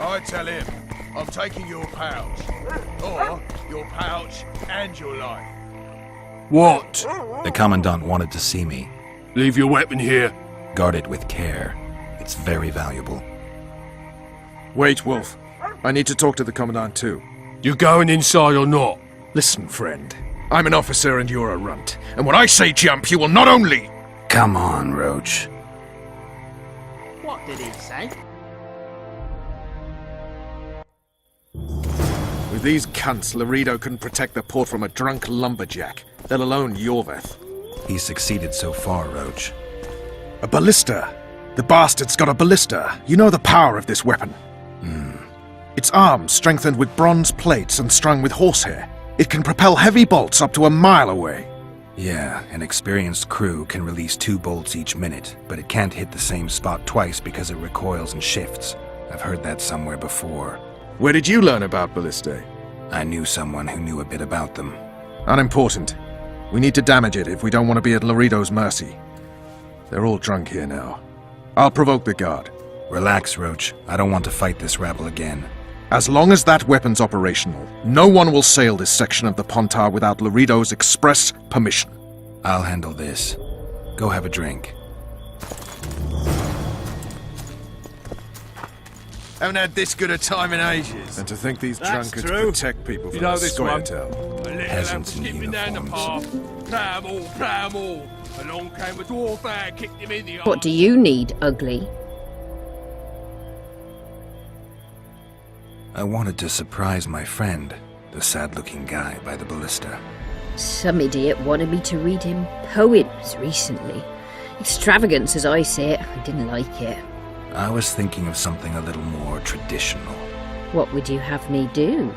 I tell him, I'm taking your pouch. Or your pouch and your life. What? The Commandant wanted to see me. Leave your weapon here. Guard it with care. It's very valuable. Wait, Wolf. I need to talk to the Commandant too. You going inside or not? Listen, friend. I'm an officer and you're a runt. And when I say jump, you will not only... Come on, Roach. What did he say? With these cunts, Laredo can protect the port from a drunk lumberjack, let alone Yorveth. He's succeeded so far, Roach. A ballista! The bastard's got a ballista. You know the power of this weapon. Its arms strengthened with bronze plates and strung with horsehair. It can propel heavy bolts up to a mile away. Yeah, an experienced crew can release 2 bolts each minute, but it can't hit the same spot twice because it recoils and shifts. I've heard that somewhere before. Where did you learn about ballistae? I knew someone who knew a bit about them. Unimportant. We need to damage it if we don't want to be at Laredo's mercy. They're all drunk here now. I'll provoke the guard. Relax, Roach. I don't want to fight this rabble again. As long as that weapon's operational, no one will sail this section of the Pontar without Laredo's express permission. I'll handle this. Go have a drink. Haven't had this good a time in ages. And to think these That's drunkards true. protect people from You know a this Scoia'tael. Peasants in uniforms. Pram all. Along came a dwarf and kicked him in the arse. What do you need, ugly? I wanted to surprise my friend, the sad-looking guy by the ballista. Some idiot wanted me to read him poems recently. Extravagance, as I say it. I didn't like it. I was thinking of something a little more traditional. What would you have me do?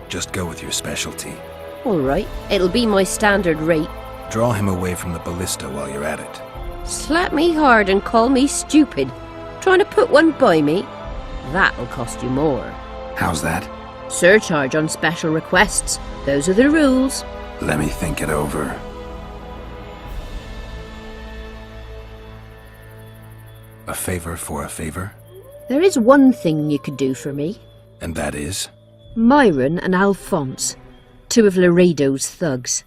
Just go with your specialty. All right, it'll be my standard rate. Draw him away from the ballista while you're at it. Slap me hard and call me stupid. Trying to put one by me? That'll cost you more. How's that? Surcharge on special requests. Those are the rules. Let me think it over. A favor for a favor? There is one thing you could do for me. And that is? Myron and Alphonse, 2 of Laredo's thugs.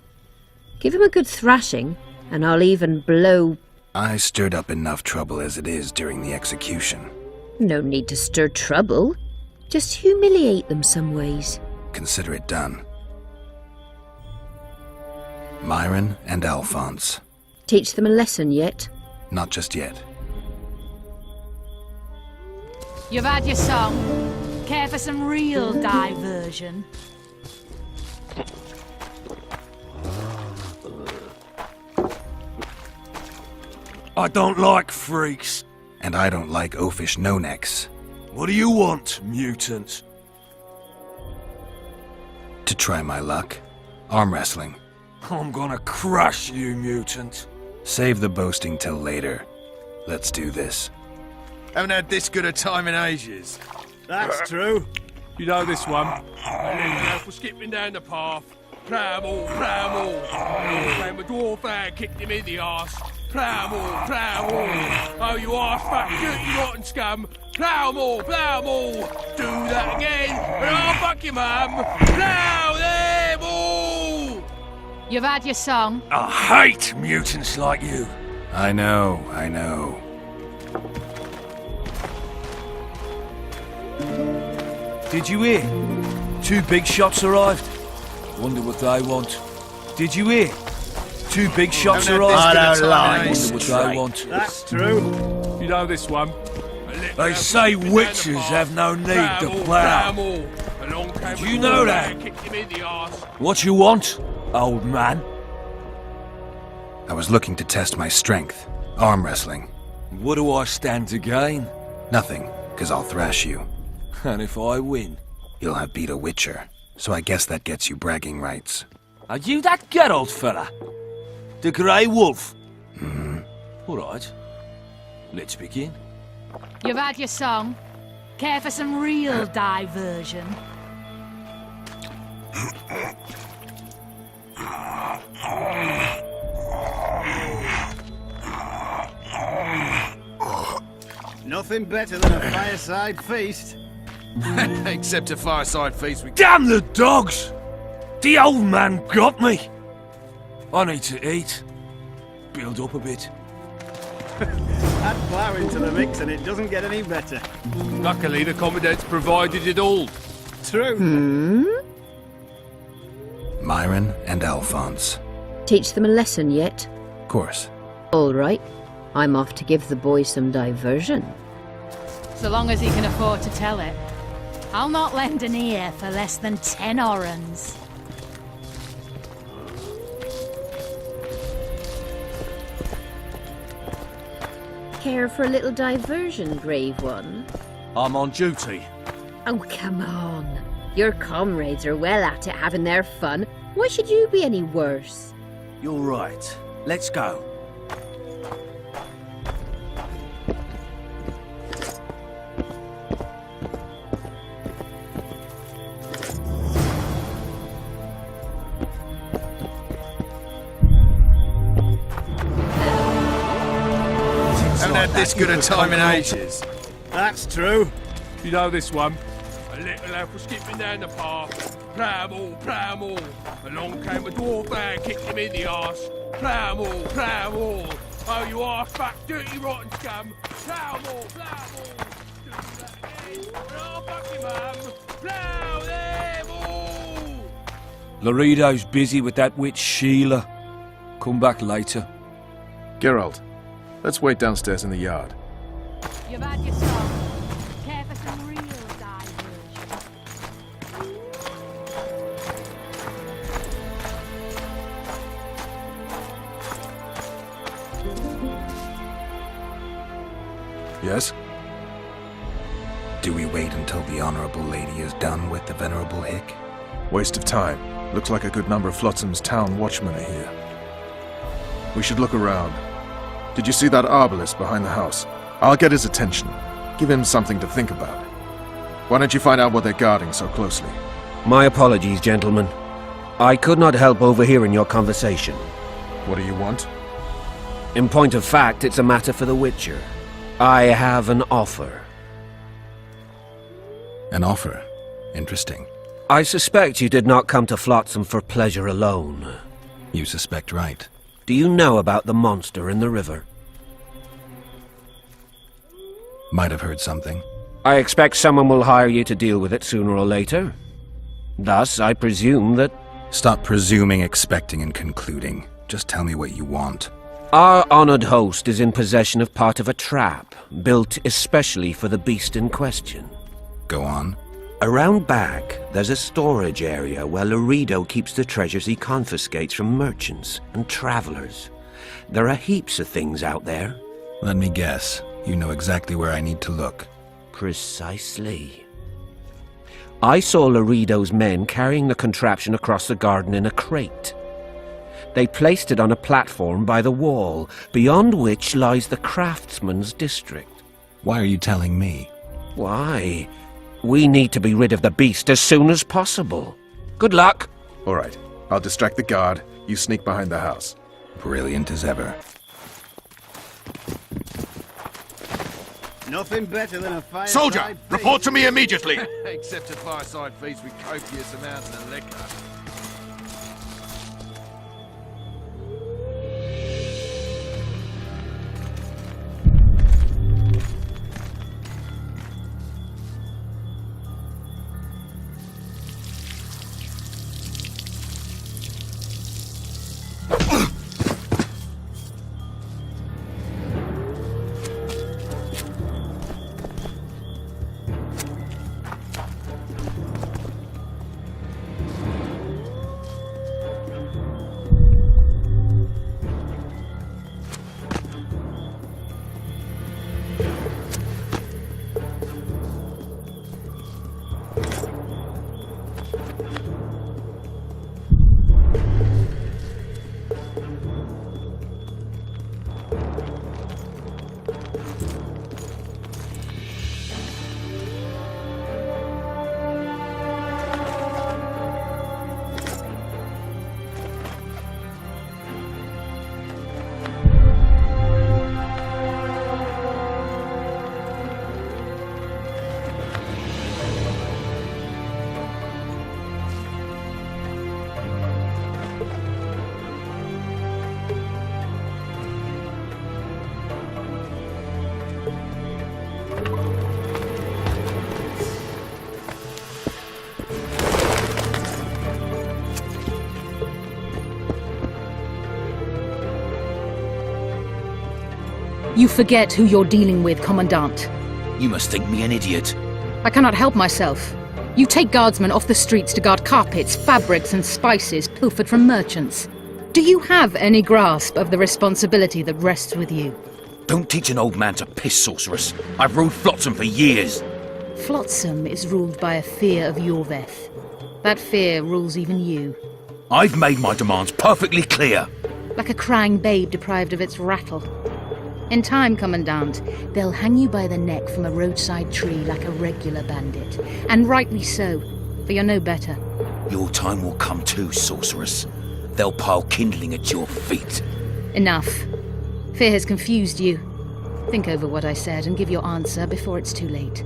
Give him a good thrashing, and I'll even blow... I stirred up enough trouble as it is during the execution. No need to stir trouble. Just humiliate them some ways. Consider it done. Myron and Alphonse. Teach them a lesson yet? Not just yet. You've had your song. Care for some real diversion? I don't like freaks. And I don't like oafish no-necks. What do you want, mutant? To try my luck. Arm wrestling. I'm gonna crush you, mutant. Save the boasting till later. Let's do this. Haven't had this good a time in ages. That's true. You know this one. For skipping down the path. Pram all. Came a dwarf and kicked him in the arse. Plough all. Oh, you arse fuck, you rotten scum. Plough all. Do that again, and I'll fuck your mum. Plough them all. You've had your song. I hate mutants like you. I know. Did you hear? 2 big shots arrived. Wonder what they want. Did you hear? 2 big shots arrived. I don't like Wonder what they want. That's true. You know this one. They say witches have no need to plough. Did you know that? What you want, old man? I was looking to test my strength. Arm wrestling. What do I stand to gain? Nothing, 'cause I'll thrash you. And if I win? You'll have beat a witcher, so I guess that gets you bragging rights. Are you that Geralt fella? The Grey Wolf? All right. Let's begin. You've had your song. Care for some real diversion? Nothing better than a fireside feast. Except a fireside feast with... Damn the dogs! The old man got me! I need to eat. Build up a bit. Add plough into the mix and it doesn't get any better. Luckily, the Commandant's provided it all. True. Myron and Alphonse. Teach them a lesson yet? Of course. All right. I'm off to give the boys some diversion. So long as he can afford to tell it. I'll not lend an ear for less than 10 orens. Care for a little diversion, brave one? I'm on duty. Oh, come on. Your comrades are well at it having their fun. Why should you be any worse? You're right. Let's go. Haven't had this good a time in ages. That's true. You know this one? A little elf was skipping down the path. Pramble, pramble. Along came a dwarf and kicked him in the arse. Pramble, pramble. Oh, you arse back, dirty rotten scum. Pramble, pramble. Do that again. Oh, fuck you, mum. Plow them all. Laredo's busy with that witch Sheila. Come back later. Geralt, let's wait downstairs in the yard. You've had your song. Care for some real diversion? Yes? Do we wait until the Honorable Lady is done with the Venerable Hick? Waste of time. Looks like a good number of Flotsam's town watchmen are here. We should look around. Did you see that arbalist behind the house? I'll get his attention. Give him something to think about. Why don't you find out what they're guarding so closely? My apologies, gentlemen. I could not help overhearing your conversation. What do you want? In point of fact, it's a matter for the Witcher. I have an offer. An offer. Interesting. I suspect you did not come to Flotsam for pleasure alone. You suspect right. Do you know about the monster in the river? Might have heard something. I expect someone will hire you to deal with it sooner or later. Thus, I presume that... Stop presuming, expecting, and concluding. Just tell me what you want. Our honored host is in possession of part of a trap, built especially for the beast in question. Go on. Around back, there's a storage area where Laredo keeps the treasures he confiscates from merchants and travelers. There are heaps of things out there. Let me guess. You know exactly where I need to look. Precisely. I saw Laredo's men carrying the contraption across the garden in a crate. They placed it on a platform by the wall, beyond which lies the craftsman's district. Why are you telling me? Why? We need to be rid of the beast as soon as possible. Good luck. All right. I'll distract the guard. You sneak behind the house. Brilliant as ever. Nothing better than a fireside Soldier, feast. report to me immediately. Except a fireside feast with copious amounts of liquor. You forget who you're dealing with, Commandant. You must think me an idiot. I cannot help myself. You take guardsmen off the streets to guard carpets, fabrics and spices pilfered from merchants. Do you have any grasp of the responsibility that rests with you? Don't teach an old man to piss, sorceress. I've ruled Flotsam for years. Flotsam is ruled by a fear of Yorveth. That fear rules even you. I've made my demands perfectly clear. Like a crying babe deprived of its rattle. In time, Commandant, they'll hang you by the neck from a roadside tree like a regular bandit. And rightly so, for you're no better. Your time will come too, sorceress. They'll pile kindling at your feet. Enough. Fear has confused you. Think over what I said and give your answer before it's too late.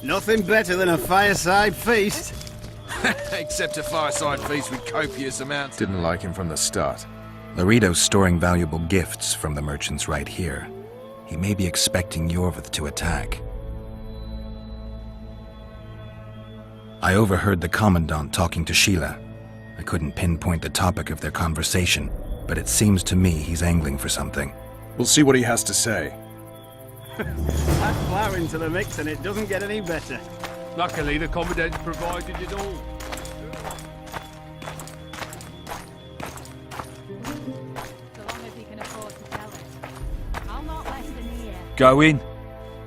Nothing better than a fireside feast. Except a fireside feast with copious amounts. Didn't like him from the start. Laredo's storing valuable gifts from the merchants right here. He may be expecting Yorvith to attack. I overheard the Commandant talking to Sheila. I couldn't pinpoint the topic of their conversation, but it seems to me he's angling for something. We'll see what he has to say. Add flour into the mix and it doesn't get any better. Luckily, the Commandant's provided it all. Go in.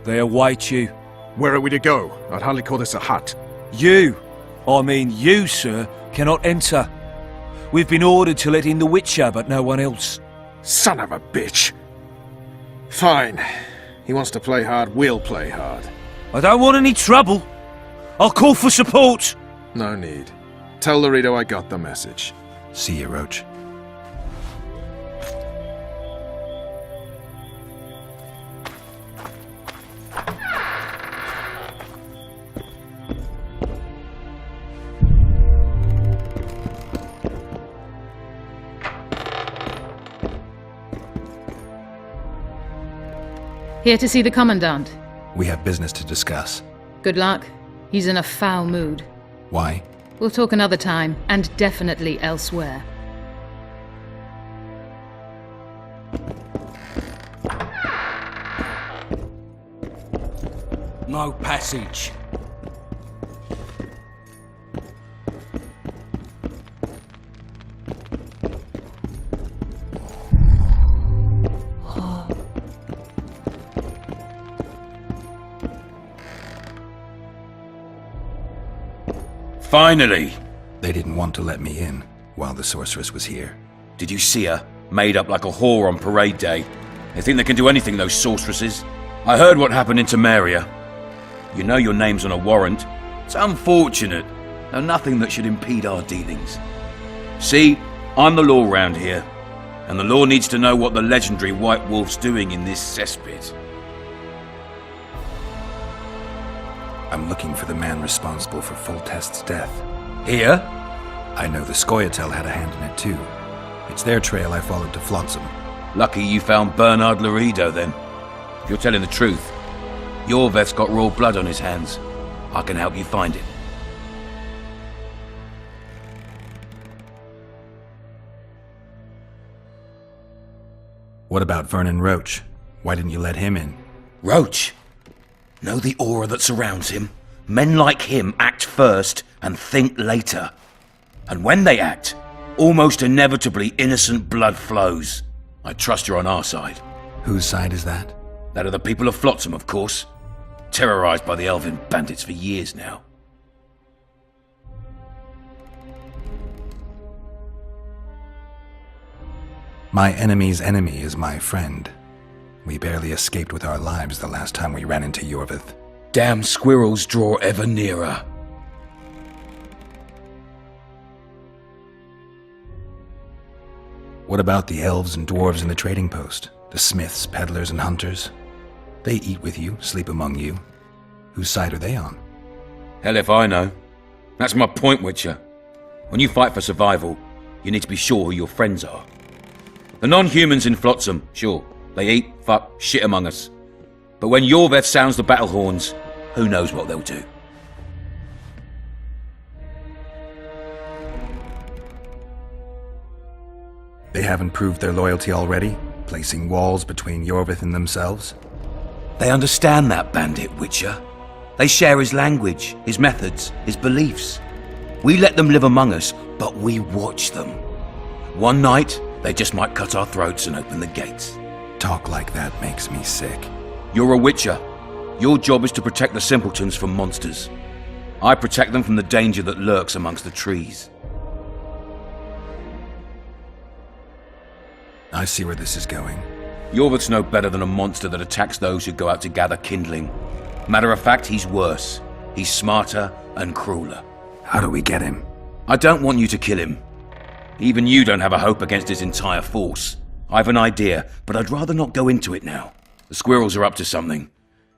They await you. Where are we to go? I'd hardly call this a hut. You, sir, cannot enter. We've been ordered to let in the Witcher, but no one else. Son of a bitch. Fine. He wants to play hard, we'll play hard. I don't want any trouble. I'll call for support. No need. Tell Laredo I got the message. See you, Roach. Here to see the Commandant. We have business to discuss. Good luck. He's in a foul mood. Why? We'll talk another time, and definitely elsewhere. No passage. Finally! They didn't want to let me in while the sorceress was here. Did you see her? Made up like a whore on parade day. They think they can do anything, those sorceresses. I heard what happened in Temeria. You know your name's on a warrant. It's unfortunate, though nothing that should impede our dealings. See, I'm the law round here, and the law needs to know what the legendary White Wolf's doing in this cesspit. I'm looking for the man responsible for Foltest's death. Here? I know the Scoia'tael had a hand in it too. It's their trail I followed to Flotsam. Lucky you found Bernard Laredo then. If you're telling the truth, Yorveth's got raw blood on his hands. I can help you find it. What about Vernon Roach? Why didn't you let him in? Roach? Know the aura that surrounds him? Men like him act first and think later. And when they act, almost inevitably innocent blood flows. I trust you're on our side. Whose side is that? That of the people of Flotsam, of course. Terrorized by the elven bandits for years now. My enemy's enemy is my friend. We barely escaped with our lives the last time we ran into Yorveth. Damn squirrels draw ever nearer. What about the elves and dwarves in the trading post? The smiths, peddlers, and hunters? They eat with you, sleep among you. Whose side are they on? Hell if I know. That's my point, Witcher. When you fight for survival, you need to be sure who your friends are. The non-humans in Flotsam, sure, they eat, fuck, shit among us. But when Yorveth sounds the battle horns, who knows what they'll do. They haven't proved their loyalty already, placing walls between Yorveth and themselves? They understand that bandit, Witcher. They share his language, his methods, his beliefs. We let them live among us, but we watch them. One night, they just might cut our throats and open the gates. Talk like that makes me sick. You're a Witcher. Your job is to protect the simpletons from monsters. I protect them from the danger that lurks amongst the trees. I see where this is going. Yorveth's no better than a monster that attacks those who go out to gather kindling. Matter of fact, he's worse. He's smarter and crueler. How do we get him? I don't want you to kill him. Even you don't have a hope against his entire force. I've an idea, but I'd rather not go into it now. The squirrels are up to something.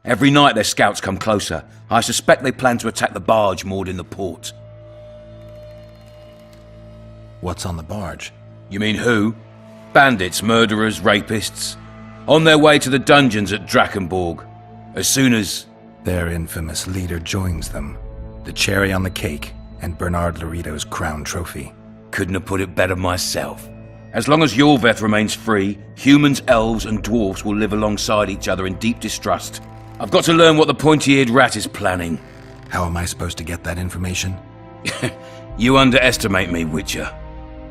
Every night their scouts come closer. I suspect they plan to attack the barge moored in the port. What's on the barge? You mean who? Bandits, murderers, rapists. On their way to the dungeons at Drakenborg. As soon as... Their infamous leader joins them. The cherry on the cake, and Bernard Laredo's crown trophy. Couldn't have put it better myself. As long as Yorveth remains free, humans, elves, and dwarves will live alongside each other in deep distrust. I've got to learn what the pointy-eared rat is planning. How am I supposed to get that information? You underestimate me, Witcher.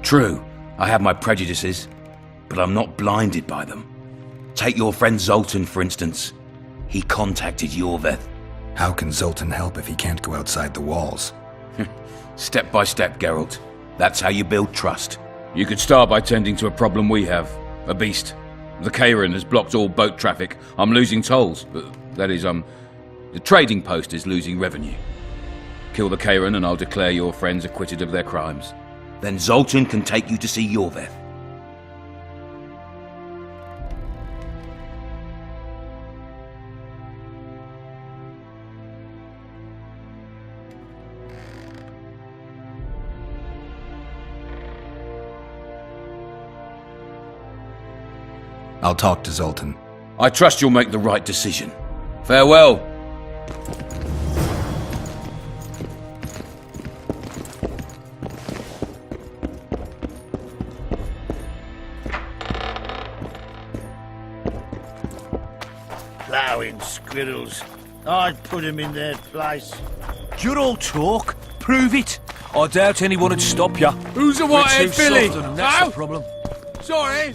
True, I have my prejudices, but I'm not blinded by them. Take your friend Zoltan, for instance. He contacted Yorveth. How can Zoltan help if he can't go outside the walls? Step by step, Geralt. That's how you build trust. You could start by tending to a problem we have. A beast. The Kairan has blocked all boat traffic. I'm losing tolls. That is, the trading post is losing revenue. Kill the Kairan and I'll declare your friends acquitted of their crimes. Then Zoltan can take you to see Yorveth. I'll talk to Zoltan. I trust you'll make the right decision. Farewell. Ploughing squirrels. I'd put him in their place. You're all talk. Prove it. I doubt anyone would stop you. Who's the white-haired filly? That's Ow! the problem. Sorry.